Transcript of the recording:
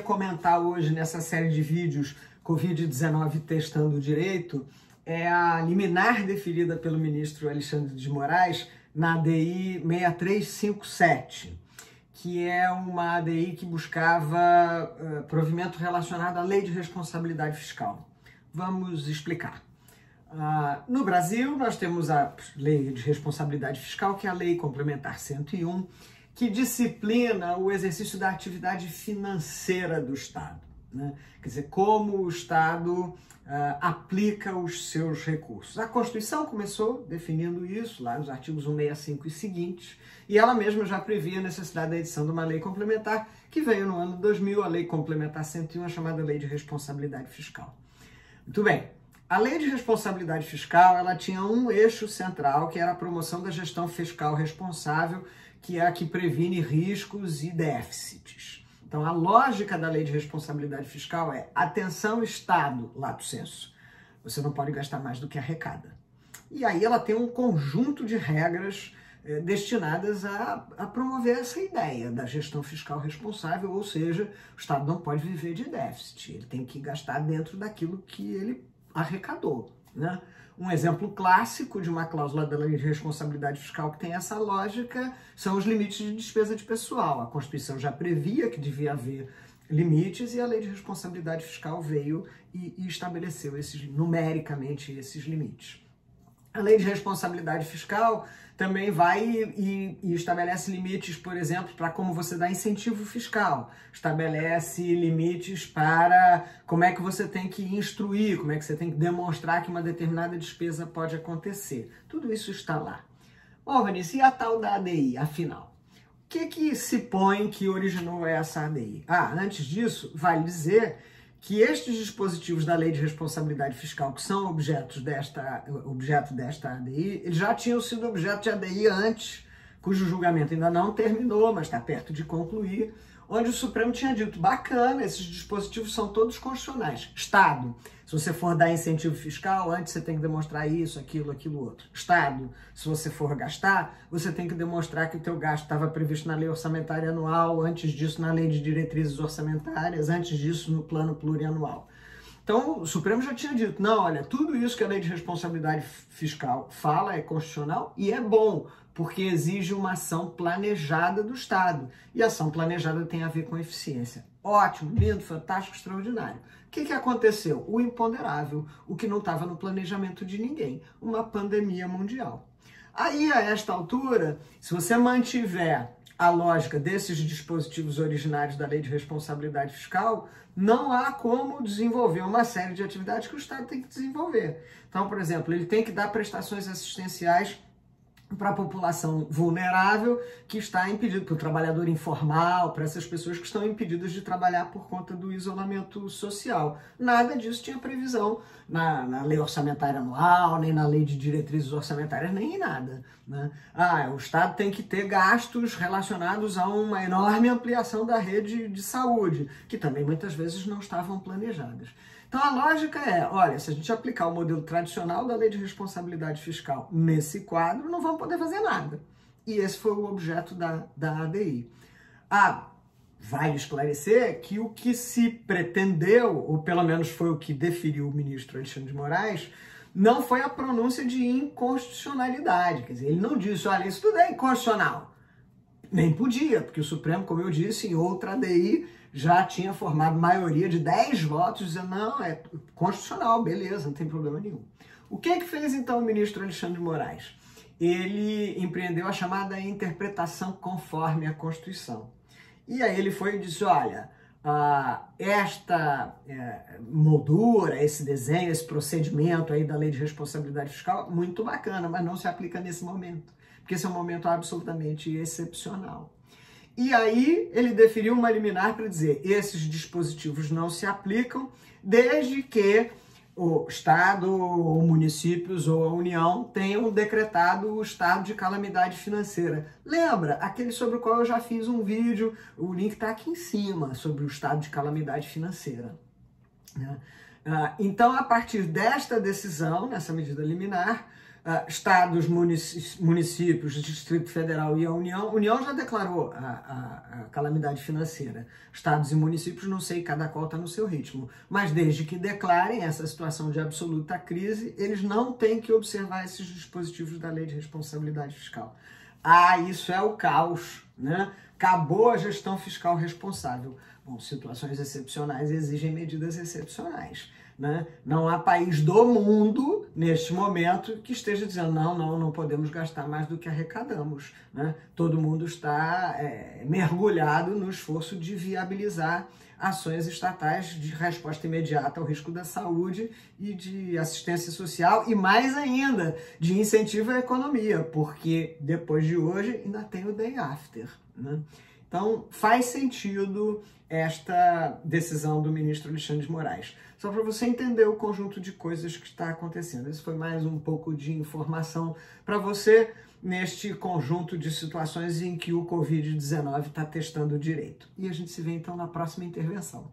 comentar hoje nessa série de vídeos Covid-19 Testando o Direito é a liminar deferida pelo ministro Alexandre de Moraes na ADI 6357, que é uma ADI que buscava provimento relacionado à Lei de Responsabilidade Fiscal. Vamos explicar. No Brasil, nós temos a Lei de Responsabilidade Fiscal, que é a Lei Complementar 101, que disciplina o exercício da atividade financeira do Estado, né? Quer dizer, como o Estado aplica os seus recursos. A Constituição começou definindo isso lá nos artigos 165 e seguintes, e ela mesma já previa a necessidade da edição de uma lei complementar, que veio no ano 2000, a Lei Complementar 101, a chamada Lei de Responsabilidade Fiscal. Muito bem. A Lei de Responsabilidade Fiscal, ela tinha um eixo central, que era a promoção da gestão fiscal responsável, que é a que previne riscos e déficits. Então, a lógica da Lei de Responsabilidade Fiscal é: atenção, Estado, lato sensu, você não pode gastar mais do que arrecada. E aí ela tem um conjunto de regras destinadas a promover essa ideia da gestão fiscal responsável, ou seja, o Estado não pode viver de déficit, ele tem que gastar dentro daquilo que ele arrecadou, né? Um exemplo clássico de uma cláusula da Lei de Responsabilidade Fiscal que tem essa lógica são os limites de despesa de pessoal. A Constituição já previa que devia haver limites e a Lei de Responsabilidade Fiscal veio e estabeleceu numericamente esses limites. A Lei de Responsabilidade Fiscal também vai e estabelece limites, por exemplo, para como você dá incentivo fiscal, estabelece limites para como é que você tem que instruir, como é que você tem que demonstrar que uma determinada despesa pode acontecer. Tudo isso está lá. Bom, Vinícius, e a tal da ADI, afinal? O que se põe que originou essa ADI? Antes disso, vale dizer que estes dispositivos da Lei de Responsabilidade Fiscal, que são objeto desta ADI, eles já tinham sido objeto de ADI antes, cujo julgamento ainda não terminou, mas está perto de concluir, onde o Supremo tinha dito: bacana, esses dispositivos são todos constitucionais. Estado, se você for dar incentivo fiscal, antes você tem que demonstrar isso, aquilo, outro. Estado, se você for gastar, você tem que demonstrar que o teu gasto estava previsto na lei orçamentária anual, antes disso na lei de diretrizes orçamentárias, antes disso no plano plurianual. Então, o Supremo já tinha dito: não, olha, tudo isso que a Lei de Responsabilidade Fiscal fala é constitucional e é bom, porque exige uma ação planejada do Estado. E ação planejada tem a ver com eficiência. Ótimo, lindo, fantástico, extraordinário. O que aconteceu? O imponderável, o que não estava no planejamento de ninguém, uma pandemia mundial. Aí, a esta altura, se você mantiver a lógica desses dispositivos originários da Lei de Responsabilidade Fiscal, não há como desenvolver uma série de atividades que o Estado tem que desenvolver. Então, por exemplo, ele tem que dar prestações assistenciais para a população vulnerável que está impedida, para o trabalhador informal, para essas pessoas que estão impedidas de trabalhar por conta do isolamento social. Nada disso tinha previsão na lei orçamentária anual, nem na lei de diretrizes orçamentárias, nem em nada, né? O Estado tem que ter gastos relacionados a uma enorme ampliação da rede de saúde, que também muitas vezes não estavam planejadas. Então a lógica é: olha, se a gente aplicar o modelo tradicional da Lei de Responsabilidade Fiscal nesse quadro, não vamos poder fazer nada. E esse foi o objeto da ADI. Vale esclarecer que o que se pretendeu, ou pelo menos foi o que deferiu o ministro Alexandre de Moraes, não foi a pronúncia de inconstitucionalidade. Quer dizer, ele não disse: olha, isso tudo é inconstitucional. Nem podia, porque o Supremo, como eu disse, em outra ADI, já tinha formado maioria de 10 votos, dizendo: não, é constitucional, beleza, não tem problema nenhum. O que fez então o ministro Alexandre de Moraes? Ele empreendeu a chamada interpretação conforme a Constituição. E aí ele foi e disse: olha, esta moldura, esse desenho, esse procedimento aí da Lei de Responsabilidade Fiscal, muito bacana, mas não se aplica nesse momento, porque esse é um momento absolutamente excepcional. E aí ele deferiu uma liminar para dizer: esses dispositivos não se aplicam desde que o Estado, ou municípios, ou a União tenham decretado o estado de calamidade financeira. Lembra? Aquele sobre o qual eu já fiz um vídeo, o link está aqui em cima, sobre o estado de calamidade financeira, né? Então, a partir desta decisão, nessa medida liminar, estados, municípios, Distrito Federal e a União já declarou a calamidade financeira. Estados e municípios, não sei, cada qual está no seu ritmo. Mas desde que declarem essa situação de absoluta crise, eles não têm que observar esses dispositivos da Lei de Responsabilidade Fiscal. Isso é o caos, né? Acabou a gestão fiscal responsável. Bom, situações excepcionais exigem medidas excepcionais, né? Não há país do mundo, neste momento, que esteja dizendo não podemos gastar mais do que arrecadamos, né? Todo mundo está mergulhado no esforço de viabilizar ações estatais de resposta imediata ao risco da saúde e de assistência social e, mais ainda, de incentivo à economia, porque depois de hoje ainda tem o day after, né? Então, faz sentido esta decisão do ministro Alexandre de Moraes. Só para você entender o conjunto de coisas que está acontecendo. Esse foi mais um pouco de informação para você neste conjunto de situações em que o Covid-19 está testando direito. E a gente se vê então na próxima intervenção.